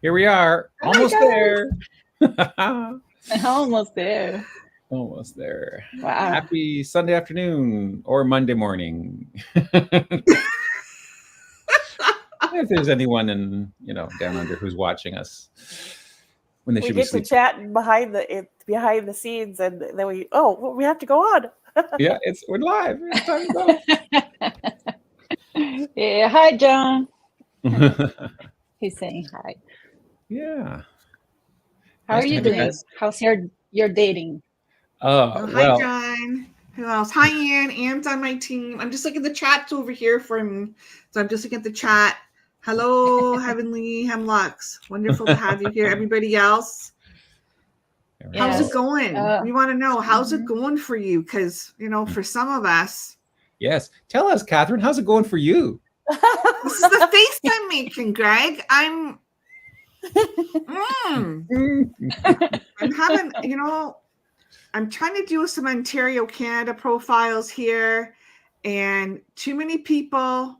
Here we are, almost there. Almost there. Almost there. Wow. Happy Sunday afternoon or Monday morning. If there's anyone in down under who's watching us when they We should be get to sleeping. chat behind the scenes, and then we have to go on. Yeah, we're live. It's time to go. Yeah, hi, John. He's saying hi. Yeah. How Nice are to you have you doing? guys. How's your dating? Well, hi, John. Who else? Hi, Ann. Ann's on my team. I'm just looking at the chats over here so I'm just looking at the chat. Hello, Heavenly Hemlocks. Wonderful to have you here. Everybody else, how's it going? We want to know, how's it going for you? Because, for some of us. Yes. Tell us, Catherine, how's it going for you? This is the face I'm making, Greg. I'm having, I'm trying to do some Ontario, Canada profiles here, and too many people.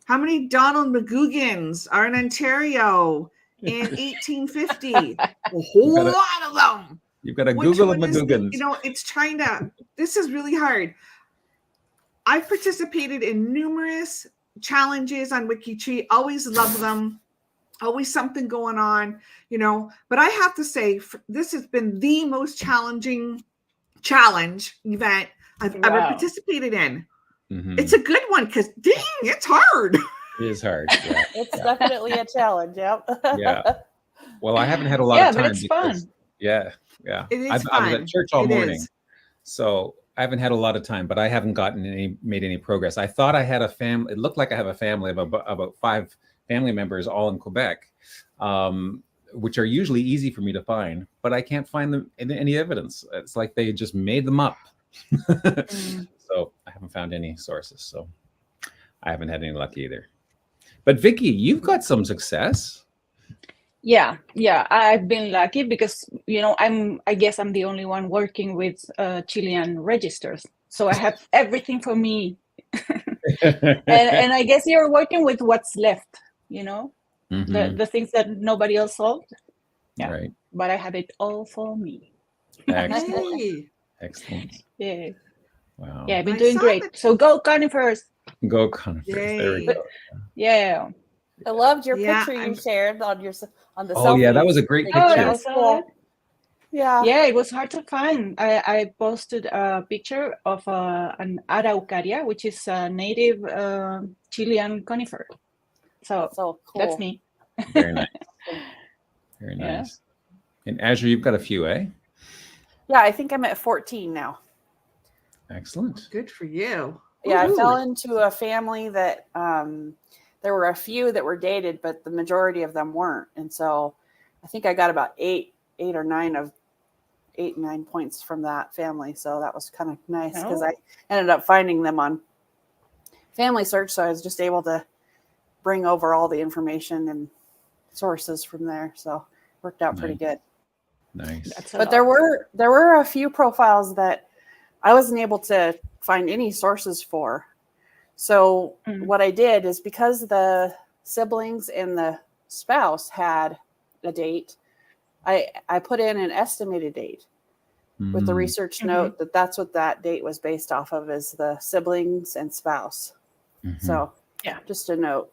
How many Donald McGugans are in Ontario in 1850? A whole lot of them. You've got to Google a McGugans. It's trying to. This is really hard. I've participated in numerous challenges on WikiTree. Always love them. Always something going on, But I have to say, this has been the most challenging challenge event I've ever participated in. Mm-hmm. It's a good one because, dang, it's hard. It is hard. Yeah. It's definitely a challenge. Yep. Yeah. Well, I haven't had a lot of time. But it's fun. Yeah. It is fun. I was at church all morning, so I haven't had a lot of time. But I haven't made any progress. I thought I had a family. It looked like I have a family of about 5 family members, all in Quebec, which are usually easy for me to find. But I can't find them in any evidence. It's like they just made them up. So I haven't found any sources. So I haven't had any luck either. But Vicky, you've got some success. Yeah, I've been lucky because I guess I'm the only one working with Chilean registers, so I have everything for me. and I guess you're working with what's left, the things that nobody else solved. Yeah, right. But I have it all for me. Excellent. Excellent. Yeah. Wow. Yeah, I've been doing great. So go conifers. Go conifers. There we go. Yeah. I loved your picture you shared on the Selfies. Oh yeah, that was a great picture. That was cool. Yeah. Yeah, it was hard to find. I posted a picture of an Araucaria, which is a native Chilean conifer. So cool. That's me. Very nice. Very nice. In Azure, you've got a few, eh? Yeah, I think I'm at 14 now. Excellent. Good for you. Yeah, I fell into a family that there were a few that were dated, but the majority of them weren't. And so I think I got about 8 or 9 points from that family. So that was kind of nice because I ended up finding them on Family Search. So I was just able to bring over all the information and sources from there. So it worked out pretty good. Nice. But there were a few profiles that I wasn't able to find any sources for. So what I did is, because the siblings and the spouse had a date, I put in an estimated date with the research note that that's what that date was based off of, is the siblings and spouse. So just a note.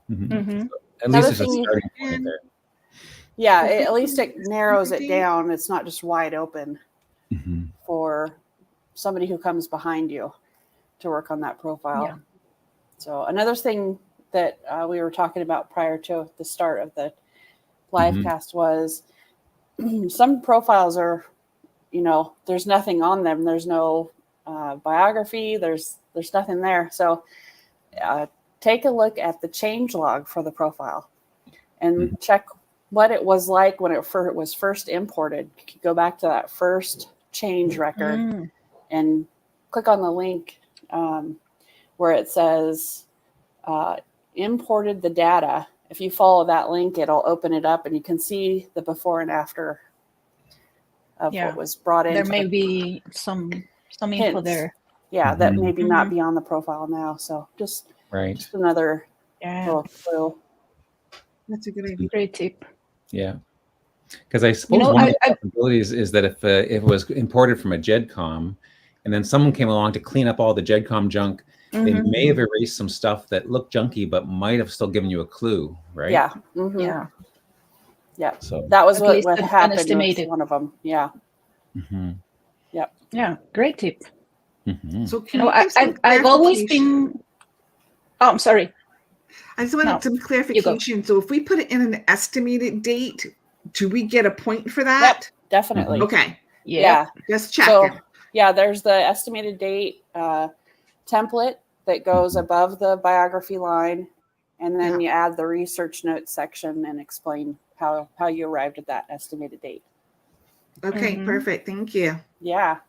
At least it's a starting point there. Yeah, at least it narrows it down. It's not just wide open for somebody who comes behind you to work on that profile. Yeah. So another thing that we were talking about prior to the start of the LiveCast was some profiles are, there's nothing on them. There's no biography. There's nothing there. So take a look at the change log for the profile and check what it was like when it was first imported. You could go back to that first change record and click on the link where it says imported the data. If you follow that link, it'll open it up and you can see the before and after of what was brought in. There may be some info there. Yeah, that maybe not be on the profile now. So just another little clue. That's a good idea. Great tip. Yeah. Because I suppose know, one of the possibilities is that if it was imported from a GEDCOM and then someone came along to clean up all the GEDCOM junk, they may have erased some stuff that looked junky, but might have still given you a clue, right? Yeah. Yeah. Yeah. So That was At least what an happened with estimated. one of them. Yeah. Yep. Yeah. Great tip. So You can know, you give some I've always clarification? been. Oh, I'm sorry. I just wanted some clarification. So if we put it in an estimated date, do we get a point for that? Yep, definitely. Okay. Yeah. Just checking. So, yeah, there's the estimated date template that goes above the biography line, and then you add the research notes section and explain how you arrived at that estimated date. Okay, perfect. Thank you. Yeah.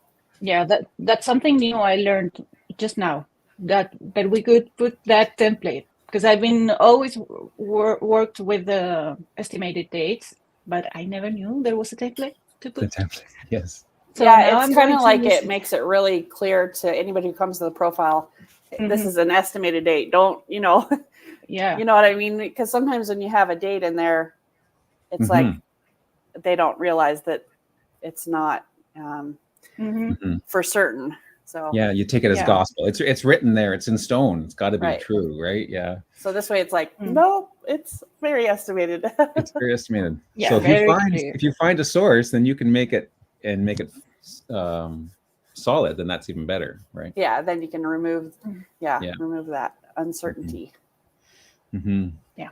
Yeah, that's something new I learned just now, that we could put that template, because I've been always worked with the estimated dates, but I never knew there was a template to put. The template, yes. So yeah, it's kind of of like it makes it really clear to anybody who comes to the profile. This is an estimated date. Don't, yeah, you know what I mean? Because sometimes when you have a date in there, it's like they don't realize that it's not for certain. So yeah, you take it as gospel. It's written there. It's in stone. It's got to be true, right? Yeah. So this way, it's like no, it's very estimated. It's very estimated. Yeah, so if if you find a source, then you can make it solid. Then that's even better, right? Yeah. Then you can remove remove that uncertainty. Yeah.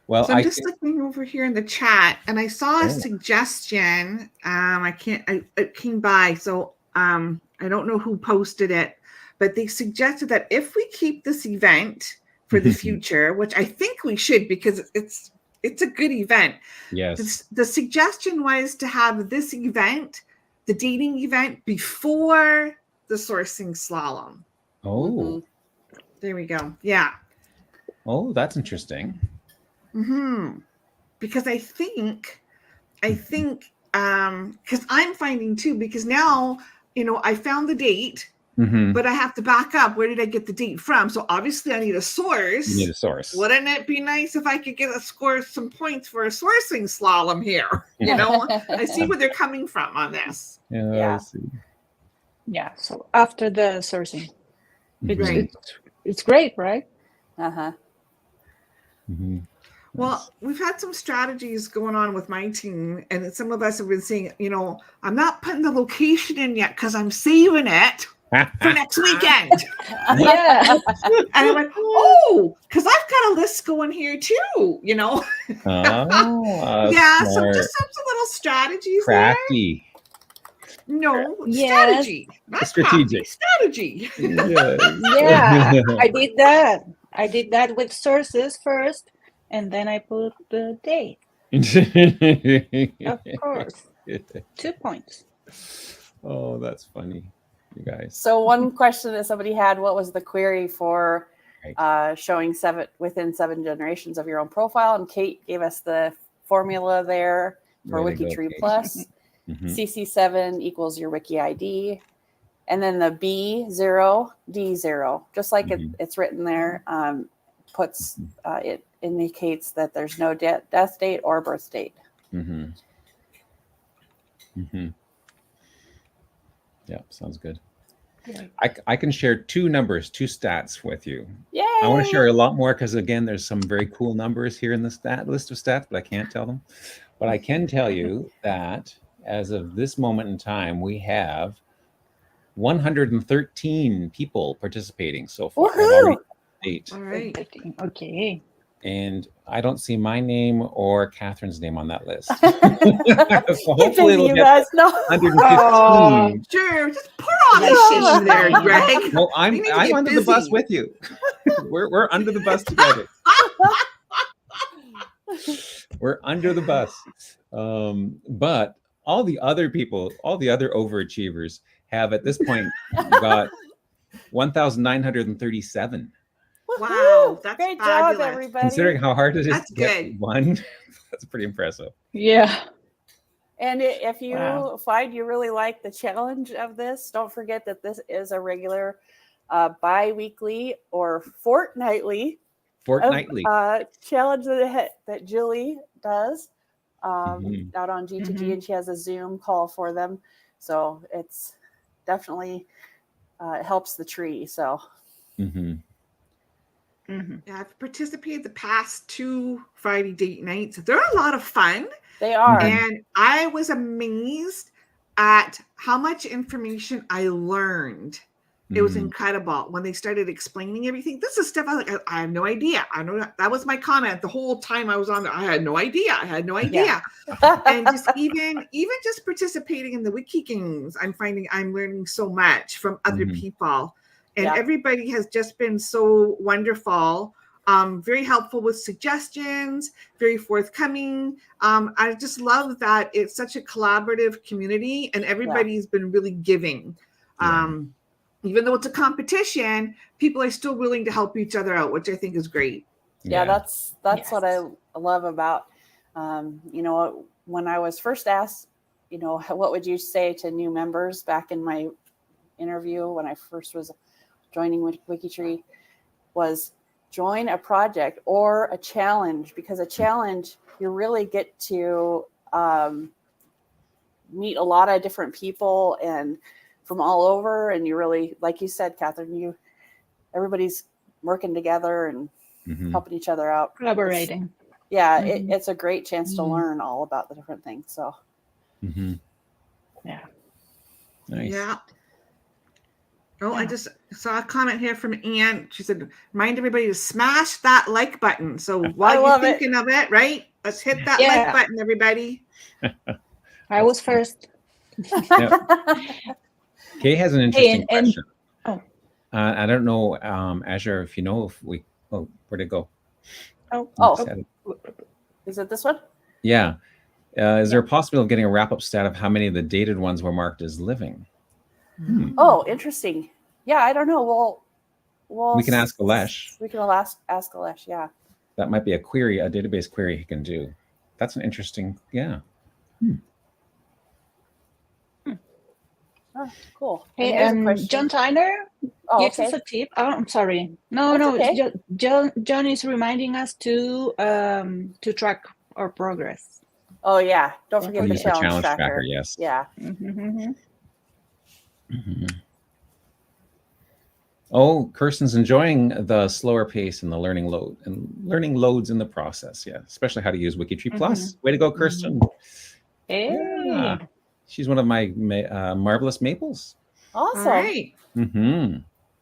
Well, so I'm just looking over here in the chat, and I saw a suggestion. It came by, so I don't know who posted it, but they suggested that if we keep this event for the future, which I think we should, because it's a good event. Yes. The suggestion was to have this event, the dating event, before the sourcing slalom. Oh. There we go. Yeah. Oh, that's interesting. Because I think, because I'm finding too, because now, I found the date, but I have to back up. Where did I get the date from? So obviously I need a source. You need a source. Wouldn't it be nice if I could score some points for a sourcing slalom here? I see where they're coming from on this. Yeah. I see. Yeah. So after the sourcing, Right. It's great, right? Well, we've had some strategies going on with my team, and some of us have been saying, I'm not putting the location in yet because I'm saving it for next weekend. Yeah. And I went, because I've got a list going here too, Oh, yeah, smart. so just some little strategies. Crafty. There. No, strategy. Not strategic. Strategy. Yeah, I did that. I did that with sources first, and then I put the date. Of course. 2 points. Oh, that's funny, you guys. So one question that somebody had, what was the query for showing within 7 generations of your own profile? And Kate gave us the formula there for WikiTree Plus. CC7 equals your Wiki ID. And then the B0, D0, just like it's written there, it indicates that there's no death date or birth date. Yeah, sounds good. I can share 2 stats with you. Yay! I want to share a lot more because, again, there's some very cool numbers here in the list of stats, but I can't tell them. But I can tell you that as of this moment in time, we have 113 people participating so far. Woohoo! 8. All right. Okay. And I don't see my name or Catherine's name on that list. So hopefully it'll get 115. Sure, just put on a shit there, Greg. No, I'm under the bus with you. We're under the bus together. We're under the bus. But all the other people, all the other overachievers have at this point got 1,937. Wow, that's great fabulous. job, everybody. Considering how hard it is That's to get one, that's pretty impressive. Yeah. And if you find you really like the challenge of this, don't forget that this is a regular bi-weekly or fortnightly fortnightly. Challenge that Julie does Mhm. out on G2G, and she has a Zoom call for them. So it's definitely it helps the tree. So Mhm. Yeah, I've participated the past 2 Friday date nights. They're a lot of fun. they are. And I was amazed at how much information I learned. It was Mhm. incredible when they started explaining everything. This is stuff I have no idea. I know that was my comment the whole time I was on there. I had no idea. I had no idea. And just even just participating in the wiki games, I'm finding I'm learning so much from other people. And everybody has just been so wonderful. Very helpful with suggestions, very forthcoming. I just love that it's such a collaborative community and everybody's been really giving. Even though it's a competition, people are still willing to help each other out, which I think is great. Yeah, that's what I love about, you know, when I was first asked, you know, what would you say to new members back in my interview when I first was joining WikiTree, was join a project or a challenge, because a challenge, you really get to meet a lot of different people and from all over. And you really, like you said, Catherine, everybody's working together and helping each other out. Collaborating. It's a great chance to learn all about the different things. So, yeah. Nice. Yeah. Oh, I just saw a comment here from Anne. She said, remind everybody to smash that like button. So while you're thinking of it, right? Let's hit that like button, everybody. I was first. Kay has an interesting question. Oh. I don't know, Azure, if you know if we, where'd it go? Is it this one? Yeah. Is there a possibility of getting a wrap-up stat of how many of the dated ones were marked as living? Oh, interesting. Yeah, I don't know. We'll we can ask Alesh. We can ask Alesh, yeah. That might be a query, a database query he can do. That's an interesting, Oh, cool. Hey, John Tyler gives us a tip. Oh, I'm sorry. No, okay. John is reminding us to track our progress. Oh yeah, don't forget the challenge tracker. Yes. Yeah. Oh, Kirsten's enjoying the slower pace and the learning loads in the process. Yeah, especially how to use WikiTree Plus. Way to go, Kirsten. Hey. Yeah. She's one of my marvelous maples. Awesome. All right.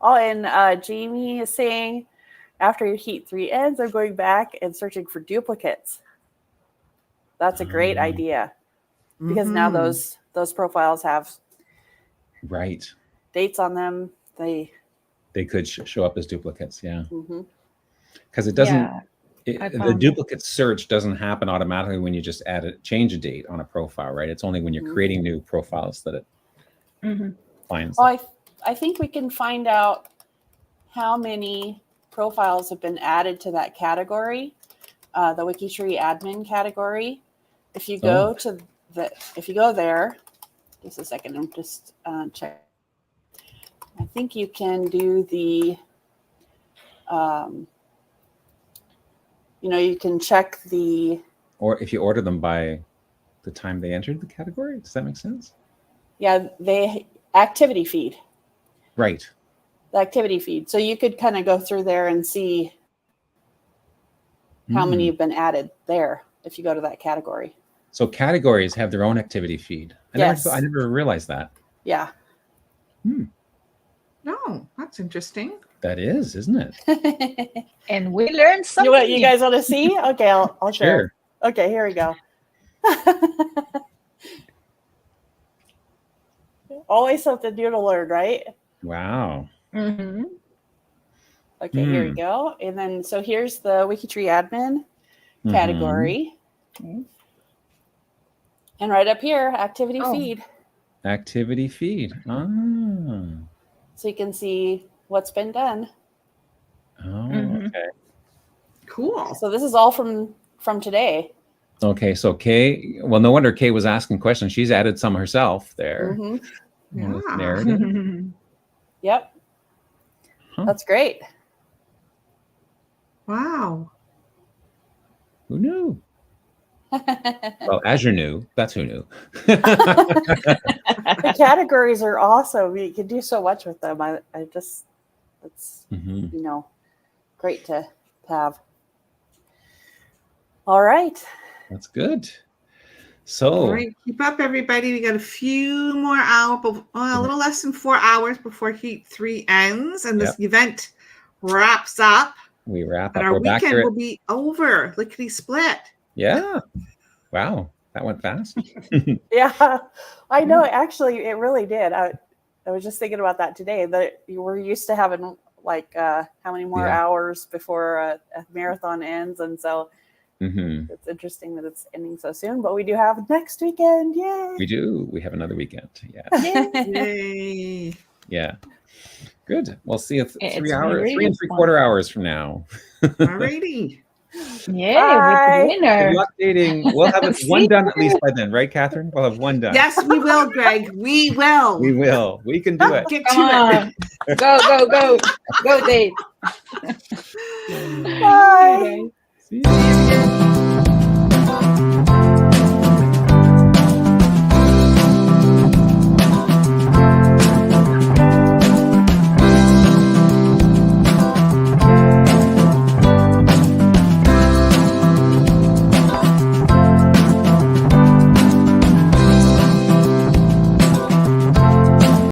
Oh, and Jamie is saying, after your heat 3 ends, I'm going back and searching for duplicates. That's a great idea, because now those profiles have dates on them. They could show up as duplicates, because it doesn't. The duplicate search doesn't happen automatically when you just change a date on a profile, right? It's only when you're creating new profiles that it finds. Oh, I think we can find out how many profiles have been added to that category, the WikiTree admin category. If you go if you go there, just a second, I'm just check. I think you can do the, you can check the. Or if you order them by the time they entered the category, does that make sense? Yeah, activity feed. Right. The activity feed. So you could kind of go through there and see how many have been added there if you go to that category. So categories have their own activity feed. I never realized that. Yeah. No, that's interesting. That is, isn't it? And we learned something. You guys want to see? Okay, I'll share. Okay, here we go. Always something new to learn, right? Wow. Okay, here we go. And then, so here's the WikiTree admin category. And right up here, activity feed. Activity feed. So you can see what's been done. Oh, okay. Cool. So this is all from today. Okay, so Kay, well, no wonder Kay was asking questions. She's added some herself there. Yep. That's great. Wow. Who knew? Well, Azure knew. That's who knew. The categories are awesome. You can do so much with them. It's great to have. All right. That's good. So, all right, keep up, everybody. We got a few more hours, a little less than 4 hours before Heat 3 ends, and this event wraps up. We wrap and up. our We're back weekend here. will be over. Lickety split. Yeah. Wow, that went fast. Yeah, I know. Actually, it really did. I was just thinking about that today. That we're used to having like how many more hours before a marathon ends, and so it's interesting that it's ending so soon. But we do have next weekend. Yay! We do. We have another weekend. Yeah. Yay! Yeah. Good. We'll see you 3 It's hours, really 3 3/4 hours from now. Alrighty. Yeah, with the winner. Good luck dating. We'll have it one done at least by then, right, Catherine? We'll have one done. Yes, we will, Greg. We will. We will. We can do it. Get Come to on. Go, Dave. Bye. See you.